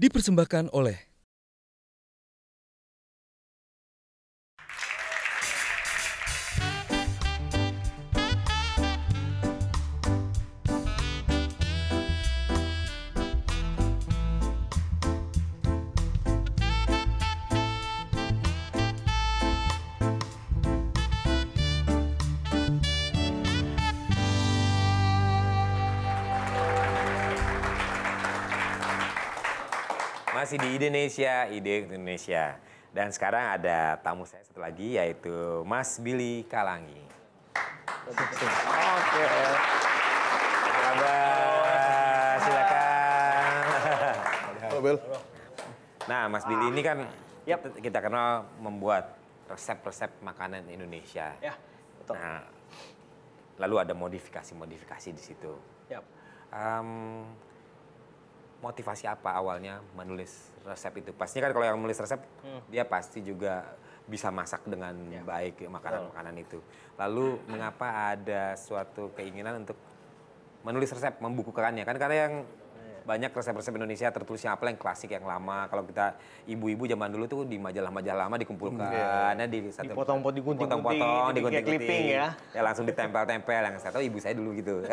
dipersembahkan oleh Masih di Ide Indonesia. Dan sekarang ada tamu saya satu lagi, yaitu Mas Billy Kalangi. Oke. Apa kabar? Silakan. Halo, Bel. Nah, Mas Billy ini kan kita kenal membuat resep-resep makanan Indonesia. Ya, betul. Nah, lalu ada modifikasi di situ. Yap. Motivasi apa awalnya menulis resep itu? Pastinya kan kalau yang menulis resep, dia pasti juga bisa masak dengan baik makanan-makanan itu. Lalu mengapa ada suatu keinginan untuk menulis resep, membukukannya? Kan karena yang banyak resep-resep Indonesia tertulisnya apa yang klasik, yang lama. Kalau kita ibu-ibu zaman dulu tuh di majalah-majalah lama dikumpulkan, dipotong-potong, digunting-gunting ya. Ya langsung ditempel-tempel, yang saya tahu ibu saya dulu gitu.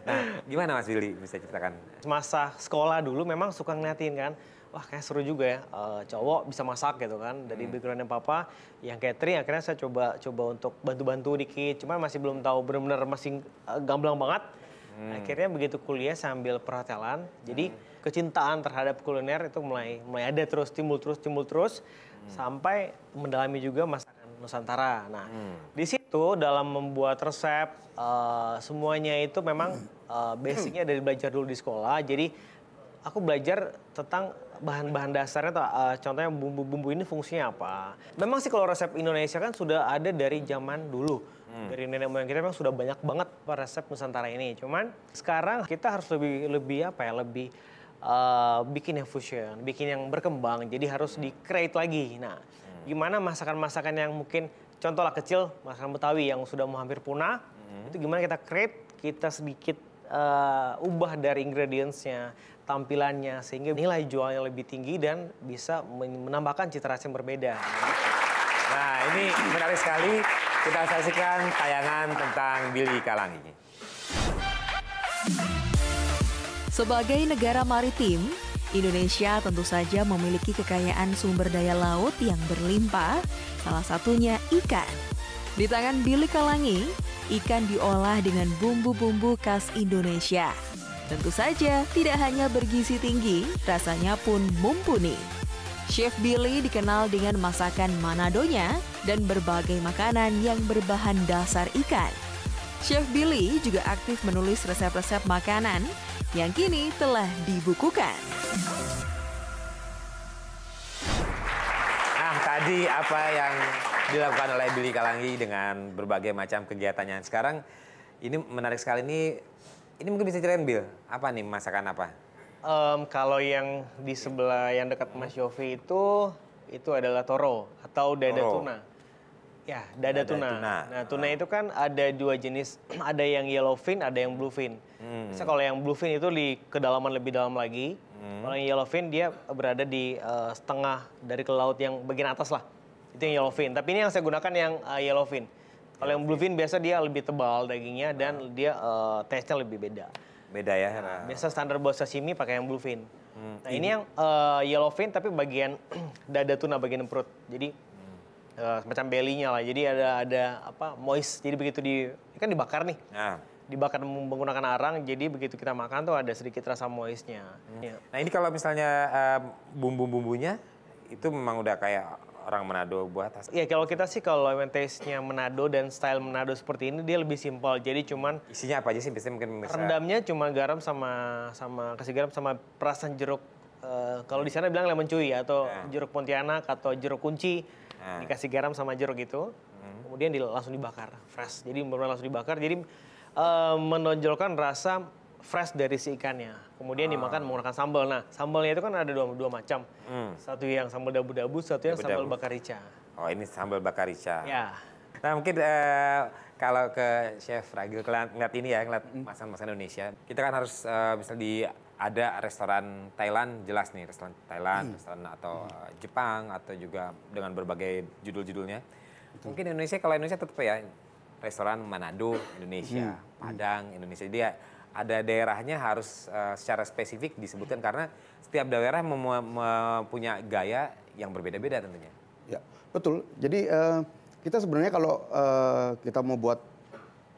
Nah, gimana Mas Billy bisa ceritakan? Masa sekolah dulu memang suka ngeliatin kan, wah kayak seru juga ya, cowok bisa masak gitu kan. Dari backgroundnya papa yang catering, akhirnya saya coba untuk bantu-bantu dikit. Cuman masih belum tahu benar-benar, masih gamblang banget. Akhirnya begitu kuliah sambil perhotelan, jadi kecintaan terhadap kuliner itu mulai ada terus, timbul terus, sampai mendalami juga masakan Nusantara. Nah, di situ dalam membuat resep, semuanya itu memang basicnya dari belajar dulu di sekolah. Jadi aku belajar tentang bahan-bahan dasarnya, contohnya bumbu-bumbu ini fungsinya apa. Memang sih kalau resep Indonesia kan sudah ada dari zaman dulu. Dari nenek moyang kita memang sudah banyak banget resep Nusantara ini. Cuman sekarang kita harus lebih bikin yang fusion, bikin yang berkembang. Jadi harus di-create lagi. Nah, gimana masakan-masakan yang mungkin contoh lah kecil, masakan Betawi yang sudah mau hampir punah, itu gimana kita create, kita sedikit ubah dari ingredients-nya, tampilannya, sehingga nilai jualnya lebih tinggi dan bisa menambahkan cita rasa yang berbeda. Nah, ini menarik sekali. Kita saksikan tayangan tentang Billy Kalangi. Sebagai negara maritim, Indonesia tentu saja memiliki kekayaan sumber daya laut yang berlimpah, salah satunya ikan. Di tangan Billy Kalangi, ikan diolah dengan bumbu-bumbu khas Indonesia. Tentu saja tidak hanya bergizi tinggi, rasanya pun mumpuni. Chef Billy dikenal dengan masakan Manadonya dan berbagai makanan yang berbahan dasar ikan. Chef Billy juga aktif menulis resep-resep makanan yang kini telah dibukukan. Nah, tadi apa yang dilakukan oleh Billy Kalangi dengan berbagai macam kegiatannya. Sekarang ini menarik sekali, ini mungkin bisa ceritain Bill, apa nih masakan apa? Kalau yang di sebelah yang dekat Mas Yofi itu adalah toro atau dada tuna. Ya, dada tuna. Nah, tuna itu kan ada dua jenis, ada yang yellowfin, ada yang bluefin. Misalnya kalau yang bluefin itu di kedalaman lebih dalam lagi. Kalau yang yellowfin dia berada di setengah dari ke laut yang bagian atas lah. Itu yang yellowfin. Tapi ini yang saya gunakan yang yellowfin. Kalau yang bluefin biasa dia lebih tebal dagingnya dan dia taste-nya lebih beda. Beda ya? Nah, biasa standar buat sashimi pakai yang bluefin. Nah, ini yang yellowfin tapi bagian dada tuna, bagian perut. Jadi semacam belly-nya lah. Jadi ada moist. Jadi begitu kan dibakar nih. Dibakar menggunakan arang, jadi begitu kita makan tuh ada sedikit rasa moistnya. Nah, ini kalau misalnya bumbu-bumbunya itu memang udah kayak orang Manado buat. Iya, kalau kita sih kalau taste-nya Manado dan style Manado seperti ini dia lebih simpel. Jadi cuman isinya apa aja sih biasanya mungkin bisa... Rendamnya cuma garam sama kasih garam sama perasan jeruk. Kalau di sana bilang lemon cuy atau jeruk Pontianak atau jeruk kunci. Dikasih garam sama jeruk itu. Kemudian langsung dibakar fresh. Jadi benar-benar langsung dibakar. Jadi menonjolkan rasa fresh dari si ikannya. Kemudian dimakan menggunakan sambal. Nah, sambalnya itu kan ada dua macam. Satu yang sambal dabu-dabu, satu yang sambal bakar rica. Oh, ini sambal bakar rica. Ya. Nah, mungkin kalau ke Chef Ragil ngeliat ini ya, ngeliat masakan Indonesia, kita kan harus misalnya ada restoran Thailand, jelas nih restoran Thailand, restoran atau Jepang atau juga dengan berbagai judul-judulnya. Mungkin Indonesia, kalau Indonesia tetap ya restoran Manado Indonesia, Padang Indonesia. Dia ada daerahnya harus secara spesifik disebutkan karena setiap daerah mempunyai gaya yang berbeda-beda tentunya. Ya, betul. Jadi kita sebenarnya kalau kita mau buat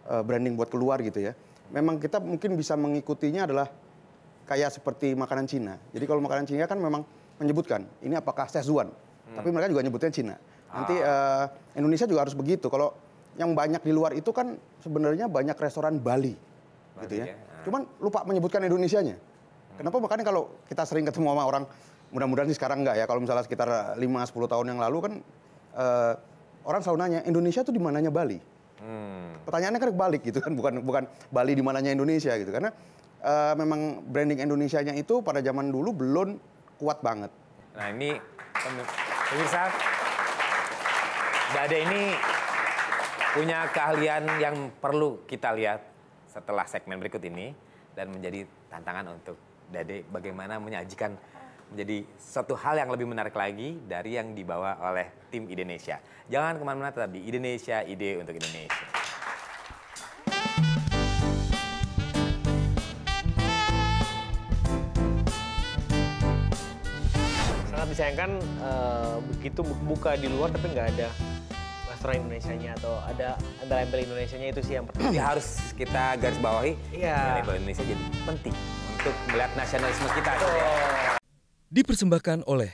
branding buat keluar gitu ya, memang kita mungkin bisa mengikutinya adalah kayak seperti makanan Cina. Jadi kalau makanan Cina kan memang menyebutkan ini apakah Szechuan, tapi mereka juga nyebutnya Cina. Nanti Indonesia juga harus begitu. Kalau yang banyak di luar itu kan sebenarnya banyak restoran Bali gitu ya. Cuman lupa menyebutkan Indonesianya. Kenapa? Makanya kalau kita sering ketemu sama orang, mudah-mudahan sih sekarang enggak ya, kalau misalnya sekitar 5-10 tahun yang lalu kan orang selalu nanya, Indonesia tuh di mananya Bali? Pertanyaannya kan kebalik gitu kan, bukan Bali di mananya Indonesia gitu. Karena memang branding Indonesianya itu pada zaman dulu belum kuat banget. Nah ini pemirsa, Dade ini punya keahlian yang perlu kita lihat setelah segmen berikut ini dan menjadi tantangan untuk Dade bagaimana menyajikan menjadi suatu hal yang lebih menarik lagi dari yang dibawa oleh tim Indonesia. Jangan kemana-mana, tetap di Indonesia, ide untuk Indonesia. Sangat disayangkan begitu buka di luar tapi nggak ada restoran Indonesianya atau ada embel-embel Indonesianya, itu sih yang pertama. Jadi harus kita garis bawahi, Iya. label Indonesia jadi penting untuk melihat nasionalisme kita. Dipersembahkan oleh